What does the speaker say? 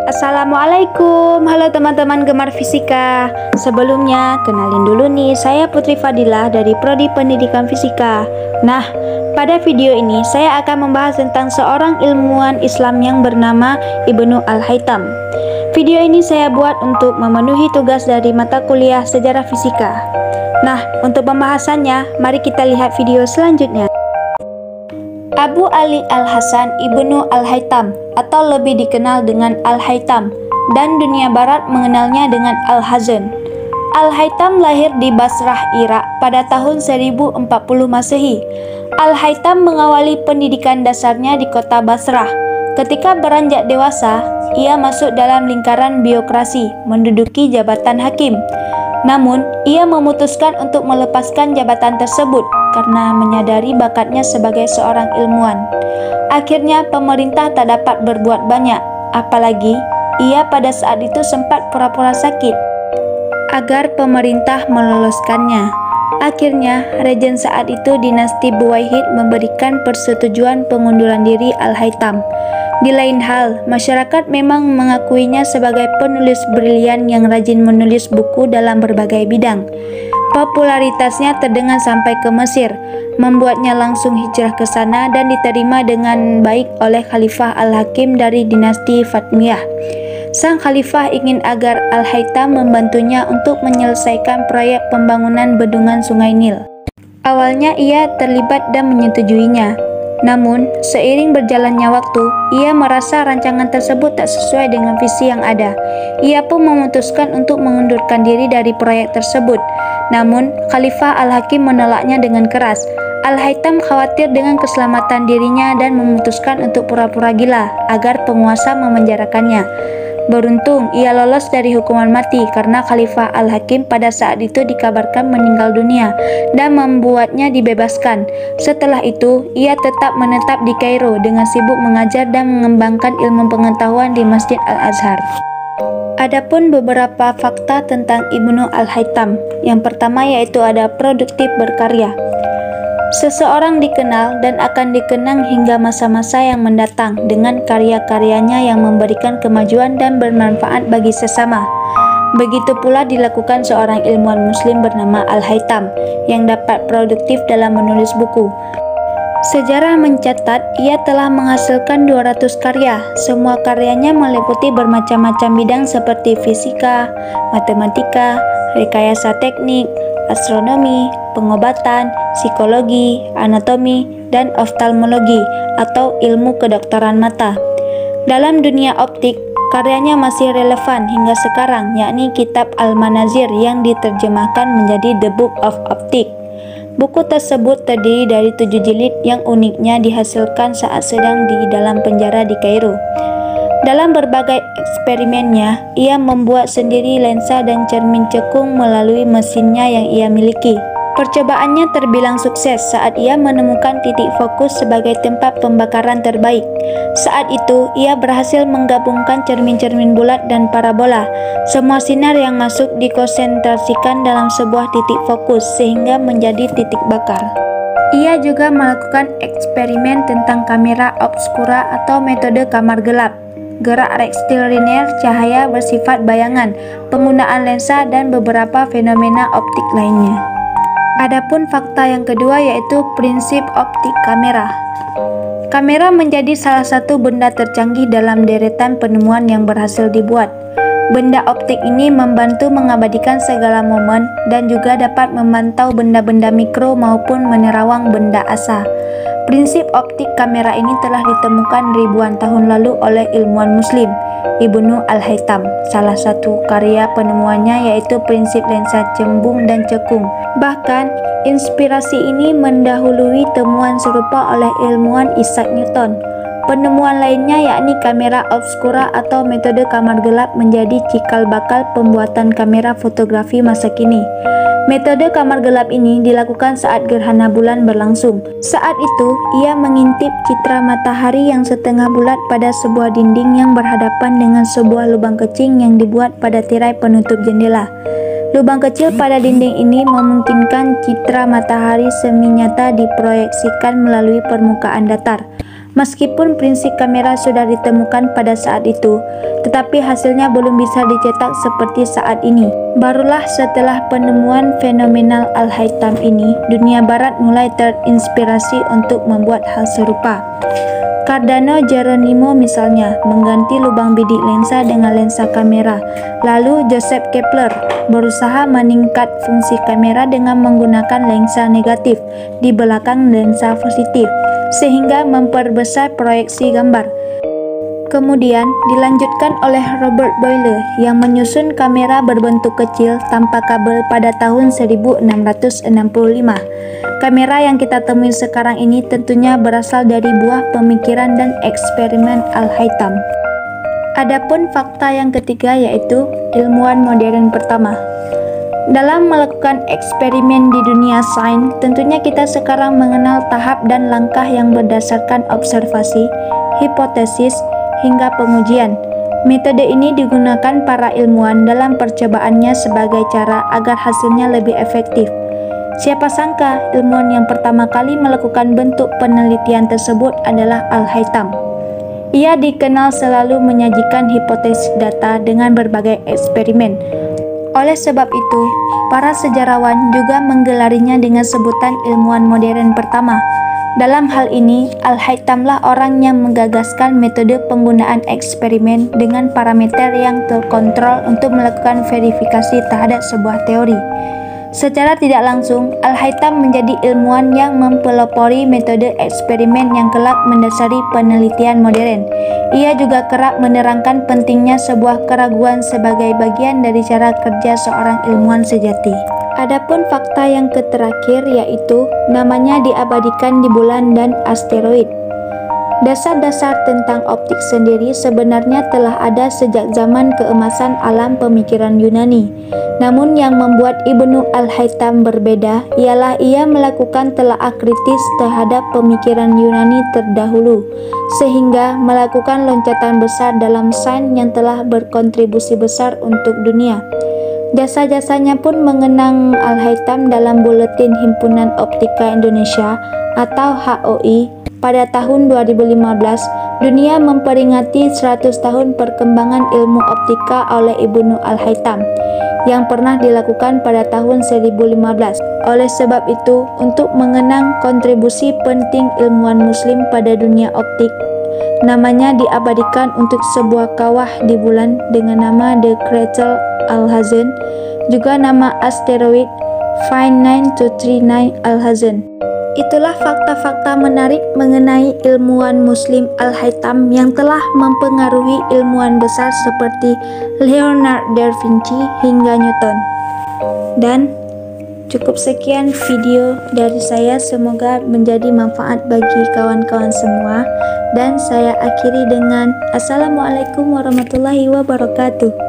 Assalamualaikum, halo teman-teman gemar fisika. Sebelumnya, kenalin dulu nih, saya Putri Fadilah dari Prodi Pendidikan Fisika. Nah, pada video ini saya akan membahas tentang seorang ilmuwan Islam yang bernama Ibnu Al-Haytham. Video ini saya buat untuk memenuhi tugas dari mata kuliah sejarah fisika. Nah, untuk pembahasannya, mari kita lihat video selanjutnya. Abu Ali Al-Hasan Ibnu Al-Haytham atau lebih dikenal dengan Al-Haytham dan dunia barat mengenalnya dengan Al-Hazan. Al-Haytham lahir di Basrah, Irak pada tahun 1040 Masehi. Al-Haytham mengawali pendidikan dasarnya di kota Basrah. Ketika beranjak dewasa, ia masuk dalam lingkaran birokrasi, menduduki jabatan hakim. Namun, ia memutuskan untuk melepaskan jabatan tersebut karena menyadari bakatnya sebagai seorang ilmuwan. Akhirnya, pemerintah tak dapat berbuat banyak, apalagi ia pada saat itu sempat pura-pura sakit agar pemerintah meloloskannya. Akhirnya, Raja saat itu dinasti Buwayhid memberikan persetujuan pengunduran diri Al-Haytham. Di lain hal, masyarakat memang mengakuinya sebagai penulis brilian yang rajin menulis buku dalam berbagai bidang. Popularitasnya terdengar sampai ke Mesir, membuatnya langsung hijrah ke sana dan diterima dengan baik oleh Khalifah Al-Hakim dari dinasti Fatimiyah. Sang khalifah ingin agar Al-Haytham membantunya untuk menyelesaikan proyek pembangunan bendungan Sungai Nil. Awalnya ia terlibat dan menyetujuinya. Namun, seiring berjalannya waktu, ia merasa rancangan tersebut tak sesuai dengan visi yang ada. Ia pun memutuskan untuk mengundurkan diri dari proyek tersebut. Namun, Khalifah Al-Hakim menolaknya dengan keras. Al-Haytham khawatir dengan keselamatan dirinya dan memutuskan untuk pura-pura gila agar penguasa memenjarakannya. Beruntung, ia lolos dari hukuman mati karena Khalifah Al-Hakim pada saat itu dikabarkan meninggal dunia dan membuatnya dibebaskan. Setelah itu, ia tetap menetap di Kairo dengan sibuk mengajar dan mengembangkan ilmu pengetahuan di Masjid Al-Azhar. Adapun beberapa fakta tentang Ibnu Al-Haytham. Yang pertama yaitu ada produktif berkarya. Seseorang dikenal dan akan dikenang hingga masa-masa yang mendatang dengan karya-karyanya yang memberikan kemajuan dan bermanfaat bagi sesama. Begitu pula dilakukan seorang ilmuwan muslim bernama Al-Haytham yang dapat produktif dalam menulis buku. Sejarah mencatat ia telah menghasilkan 200 karya. Semua karyanya meliputi bermacam-macam bidang seperti fisika, matematika, rekayasa teknik, astronomi, pengobatan, psikologi, anatomi, dan oftalmologi atau ilmu kedokteran mata. Dalam dunia optik, karyanya masih relevan hingga sekarang, yakni kitab Al-Manazir yang diterjemahkan menjadi The Book of Optics. Buku tersebut terdiri dari 7 jilid yang uniknya dihasilkan saat sedang di dalam penjara di Kairo. Dalam berbagai eksperimennya, ia membuat sendiri lensa dan cermin cekung melalui mesinnya yang ia miliki. Percobaannya terbilang sukses saat ia menemukan titik fokus sebagai tempat pembakaran terbaik. Saat itu, ia berhasil menggabungkan cermin-cermin bulat dan parabola. Semua sinar yang masuk dikonsentrasikan dalam sebuah titik fokus sehingga menjadi titik bakar. Ia juga melakukan eksperimen tentang kamera obskura atau metode kamar gelap, gerak rektilinear cahaya bersifat bayangan, penggunaan lensa, dan beberapa fenomena optik lainnya. Adapun fakta yang kedua yaitu prinsip optik kamera. Kamera menjadi salah satu benda tercanggih dalam deretan penemuan yang berhasil dibuat. Benda optik ini membantu mengabadikan segala momen dan juga dapat memantau benda-benda mikro maupun menerawang benda asa. Prinsip optik kamera ini telah ditemukan ribuan tahun lalu oleh ilmuwan muslim, Ibnu Al-Haytham. Salah satu karya penemuannya yaitu prinsip lensa cembung dan cekung. Bahkan, inspirasi ini mendahului temuan serupa oleh ilmuwan Isaac Newton. Penemuan lainnya yakni kamera obskura atau metode kamar gelap menjadi cikal bakal pembuatan kamera fotografi masa kini. Metode kamar gelap ini dilakukan saat gerhana bulan berlangsung. Saat itu, ia mengintip citra matahari yang setengah bulat pada sebuah dinding yang berhadapan dengan sebuah lubang kecil yang dibuat pada tirai penutup jendela. Lubang kecil pada dinding ini memungkinkan citra matahari semi nyata diproyeksikan melalui permukaan datar. Meskipun prinsip kamera sudah ditemukan pada saat itu, tetapi hasilnya belum bisa dicetak seperti saat ini. Barulah setelah penemuan fenomenal Al-Haytham ini, dunia barat mulai terinspirasi untuk membuat hal serupa. Cardano Geronimo misalnya mengganti lubang bidik lensa dengan lensa kamera. Lalu Joseph Kepler berusaha meningkat fungsi kamera dengan menggunakan lensa negatif di belakang lensa positif, sehingga memperbesar proyeksi gambar. Kemudian dilanjutkan oleh Robert Boyle yang menyusun kamera berbentuk kecil tanpa kabel pada tahun 1665. Kamera yang kita temui sekarang ini tentunya berasal dari buah pemikiran dan eksperimen Al-Haytham. Adapun fakta yang ketiga yaitu ilmuwan modern pertama. Dalam melakukan eksperimen di dunia sains, tentunya kita sekarang mengenal tahap dan langkah yang berdasarkan observasi, hipotesis, hingga pengujian. Metode ini digunakan para ilmuwan dalam percobaannya sebagai cara agar hasilnya lebih efektif. Siapa sangka ilmuwan yang pertama kali melakukan bentuk penelitian tersebut adalah Al-Haytham. Ia dikenal selalu menyajikan hipotesis data dengan berbagai eksperimen. Oleh sebab itu, para sejarawan juga menggelarinya dengan sebutan ilmuwan modern pertama. Dalam hal ini, Al-Haythamlah orang yang menggagaskan metode penggunaan eksperimen dengan parameter yang terkontrol untuk melakukan verifikasi terhadap sebuah teori. Secara tidak langsung, Al-Haytham menjadi ilmuwan yang mempelopori metode eksperimen yang kelak mendasari penelitian modern. Ia juga kerap menerangkan pentingnya sebuah keraguan sebagai bagian dari cara kerja seorang ilmuwan sejati. Adapun fakta yang terakhir yaitu namanya diabadikan di bulan dan asteroid. Dasar-dasar tentang optik sendiri sebenarnya telah ada sejak zaman keemasan alam pemikiran Yunani. Namun yang membuat Ibnu Al-Haytham berbeda ialah ia melakukan telaah kritis terhadap pemikiran Yunani terdahulu, sehingga melakukan loncatan besar dalam sains yang telah berkontribusi besar untuk dunia. Jasa-jasanya pun mengenang Al-Haytham dalam Buletin Himpunan Optika Indonesia atau HOI. Pada tahun 2015, dunia memperingati 100 tahun perkembangan ilmu optika oleh Ibnu Al-Haytham yang pernah dilakukan pada tahun 2015. Oleh sebab itu, untuk mengenang kontribusi penting ilmuwan muslim pada dunia optik, namanya diabadikan untuk sebuah kawah di bulan dengan nama The Crater Alhazen, juga nama asteroid Find 9239 Alhazen. Itulah fakta-fakta menarik mengenai ilmuwan muslim Al-Haytham yang telah mempengaruhi ilmuwan besar seperti Leonardo da Vinci hingga Newton. Dan cukup sekian video dari saya, semoga menjadi manfaat bagi kawan-kawan semua. Dan saya akhiri dengan Assalamualaikum warahmatullahi wabarakatuh.